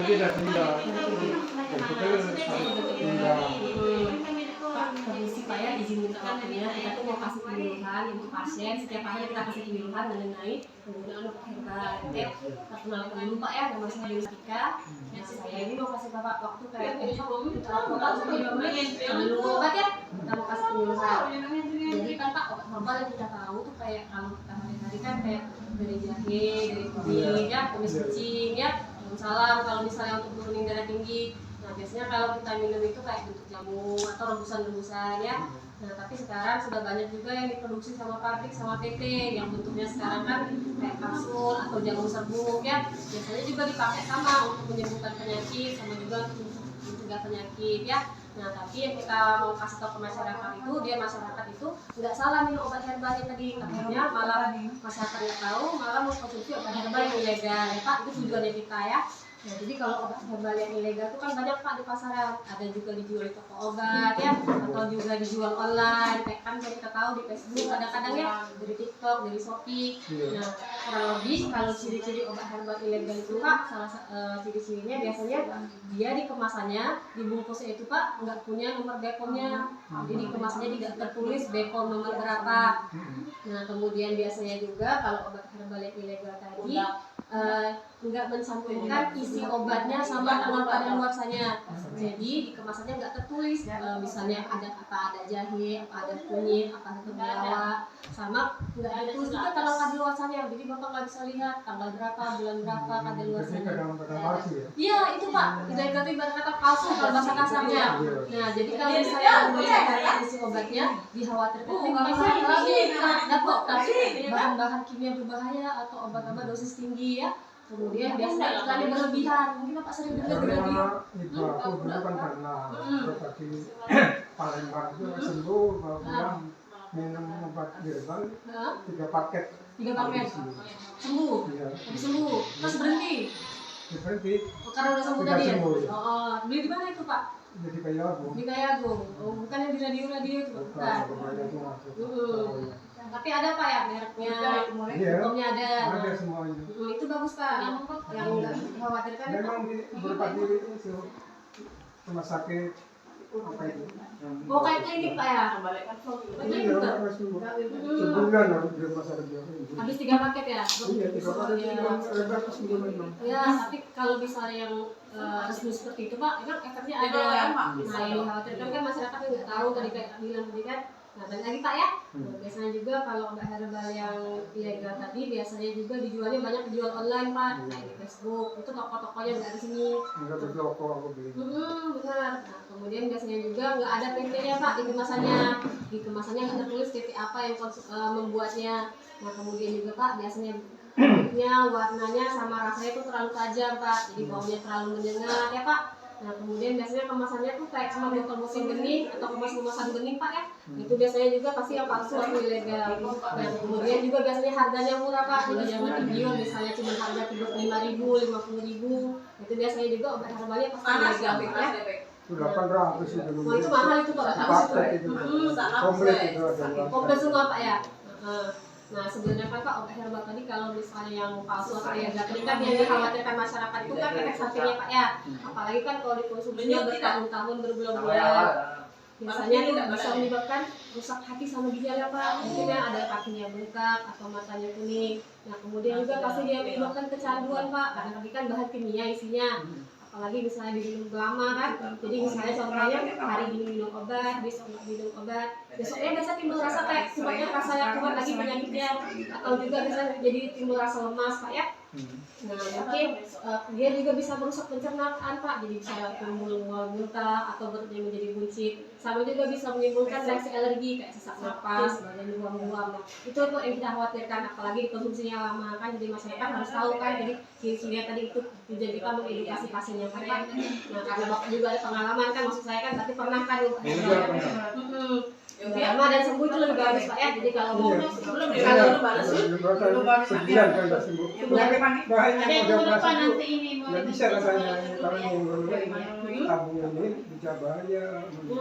Permisi Pak ya, izin minta waktunya. Kita tuh mau kasih penyuluhan untuk pasien. Setiap pasien kita kasih penyuluhan mengenai penggunaan obat herbal. Perkenalkan dulu Pak ya, nama saya Dewi Stika. Saya ini mau kasih Bapak waktu kayak Bapak supaya 5 menit sambil nunggu obat ya. Kita mau kasih penyuluhan. Jadi kan Pak, obat herbal yang kita tahu tuh kayak kalau kita hari-hari kan kayak dari jahe, dari kunyit ya, kumis kucing ya, daun salam kalau misalnya untuk turunin darah tinggi. Nah biasanya kalau kita minum itu kayak bentuk jamu atau rebusan-rebusan ya. Nah tapi sekarang sudah banyak juga yang diproduksi sama pabrik sama PT yang bentuknya sekarang kan kayak kapsul atau jamu serbuk ya. Biasanya juga dipakai sama untuk menyembuhkan penyakit sama juga untuk mencegah penyakit ya. Nah tapi yang kita mau kasih tahu ke masyarakat itu, dia masyarakat itu nggak salah minum obat herbal yang tadi, akhirnya malah masyarakat nggak tahu malah mau konsumsi obat herbal yang ilegal ya Pak. Itu tujuannya kita ya. Nah, jadi kalau obat herbal yang ilegal itu kan banyak Pak di pasaran, ada juga dijual di toko obat ya, atau juga dijual online, kayak kan kita tahu di Facebook kadang-kadang ya, dari TikTok, dari Shopee. Nah, kurang lebih kalau ciri-ciri obat herbal ilegal itu Pak, ciri-cirinya biasanya dia di kemasannya, di bungkusnya itu Pak nggak punya nomor BPOM-nya, jadi kemasannya tidak tertulis BPOM nomor berapa. Nah, kemudian biasanya juga kalau obat herbal yang ilegal tadi nggak mencantumkan isi obatnya sama tanggal kadaluarsanya. Jadi di kemasannya nggak tertulis, misalnya ada jahe, ada kunyit, ada temulawak, sama nggak tertulis juga tanggal kadaluarsanya. Jadi bapak nggak bisa lihat tanggal berapa, bulan berapa kadaluarsanya. Iya itu Pak, ilegal itu ibarat kata palsu kalau bahasa kasarnya. Nah jadi kalau misalnya membaca isi obatnya, dikhawatirkan tapi bahan-bahan kimia berbahaya atau obat-obat dosis tinggi ya. Kemudian biasanya iklannya berlebihan. Mungkin Bapak sering dengar di radio. Aku dulu kan karena berbagi Palembang itu sembuh, pulang minum obat herbal 3 paket. 3 paket. Sembuh. Habis sembuh. Terus berhenti. Berhenti. Oh, karena udah sembuh tadi ya? Oh, beli di mana itu Pak? Di Kayagung. Di Kayagung. Oh, bukan yang di radio-radio itu Pak. Bukan. Tapi ada Pak ya mereknya, BPOM-nya ada. Ada semuanya. Itu bagus Pak. Yang nggak dikhawatirkan itu. Memang di beberapa diri itu rumah sakit apa itu? Oh kayak klinik Pak ya? Ini harus sebulan harus di rumah sakit. Habis 3 paket ya? Iya, 3 paket itu ya, tapi kalau misalnya yang resmi seperti itu Pak, kan efeknya ada. Nah yang dikhawatirkan kan masyarakat nggak tahu tadi kayak bilang tadi kan. Nah balik lagi Pak ya, biasanya juga kalau obat herbal yang ilegal tadi biasanya juga dijualnya banyak dijual online Pak, kayak di Facebook, itu toko-tokonya nggak di sini. Nggak di toko aku beli. Benar. Nah kemudian biasanya juga nggak ada PT-nya Pak di kemasannya nggak tertulis PT apa yang membuatnya. Nah kemudian juga Pak biasanya bentuknya, warnanya sama rasanya itu terlalu tajam Pak, jadi baunya terlalu menyengat ya Pak. Nah kemudian biasanya kemasannya tuh kayak cuma botol-botol bening atau kemasan bening Pak ya. Itu biasanya juga pasti yang palsu atau ilegal. Nah kemudian juga biasanya harganya murah Pak, jadi jangan dijual misalnya cuma harga 35.000, 50.000. Itu biasanya juga obat herbalnya pasti ilegal ya. Itu 800 itu. Oh itu mahal itu Pak. Komplit itu ada. Komplit semua Pak ya. Nah sebenarnya kan Pak obat herbal tadi kalau misalnya yang palsu atau ilegal tadi kan yang dikhawatirkan masyarakat itu kan efek sampingnya Pak ya. Apalagi kan kalau dikonsumsinya bertahun-tahun berbulan-bulan. Biasanya itu bisa menyebabkan rusak hati sama ginjal ya Pak. Mungkin ada kakinya bengkak atau matanya kuning. Nah kemudian juga pasti dia menyebabkan kecanduan Pak. Karena tadi kan bahan kimia isinya. Apalagi misalnya diminum lama kan, jadi misalnya contohnya hari ini minum obat, besok nggak minum obat, besoknya biasa timbul rasa kayak sebabnya rasa yang kuat lagi penyakitnya, atau juga bisa jadi timbul rasa lemas Pak ya. Nah mungkin dia juga bisa merusak pencernaan Pak, jadi bisa timbul mual muntah atau perutnya menjadi buncit, sama juga bisa menimbulkan reaksi alergi kayak sesak napas, badan mual-mual. Nah, itu yang kita khawatirkan, apalagi dikonsumsinya lama kan, jadi masyarakat harus tahu kan, jadi ciri-cirinya tadi itu tujuan kita mengedukasi pasiennya kan Pak. Nah karena Bapak juga ada pengalaman kan, maksud saya kan berarti pernah kan lama dan sembuh itu lebih bagus Pak ya. Jadi kalau mau Iya. kalau Sebulan kan udah sembuh. Bahaya Ada yang mau minggu depan operasi nanti itu ini mau nggak bisa katanya kalau yang tabung ini bisa bahaya. Itu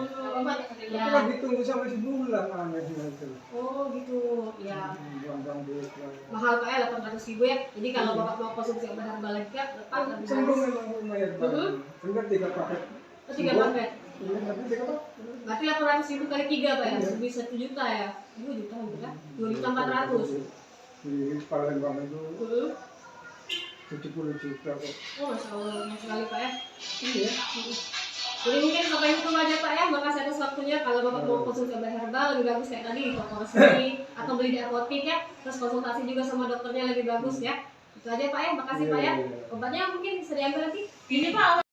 ya. kan ditunggu sampai sebulan anehnya itu. Oh gitu ya. Buang-buang duit lah. Mahal Pak ya 800.000 ya. Jadi kalau Bapak mau konsumsi obat herbal lagi kan lepas lebih Sembuh bagus. memang lumayan banget. Benar 3 paket. Oh, 3 paket. Iya, tapi 3 paket. Berarti 800.000 kali 3 Pak ya. Lebih 1 juta ya. 2 juta gitu kan. 2.400.000. Di Palembang itu Hmm. 70 juta kok. Oh, Masya Allah, banyak sekali Pak ya. Iya. Jadi mungkin sampai itu aja Pak ya. Makasih atas waktunya. Kalau Bapak mau konsumsi obat herbal lebih bagus kayak tadi di toko resmi atau beli di apotek ya. Terus konsultasi juga sama dokternya lebih bagus ya. Itu aja Pak ya. Makasih Pak ya. Obatnya mungkin bisa diambil nanti. Ini Pak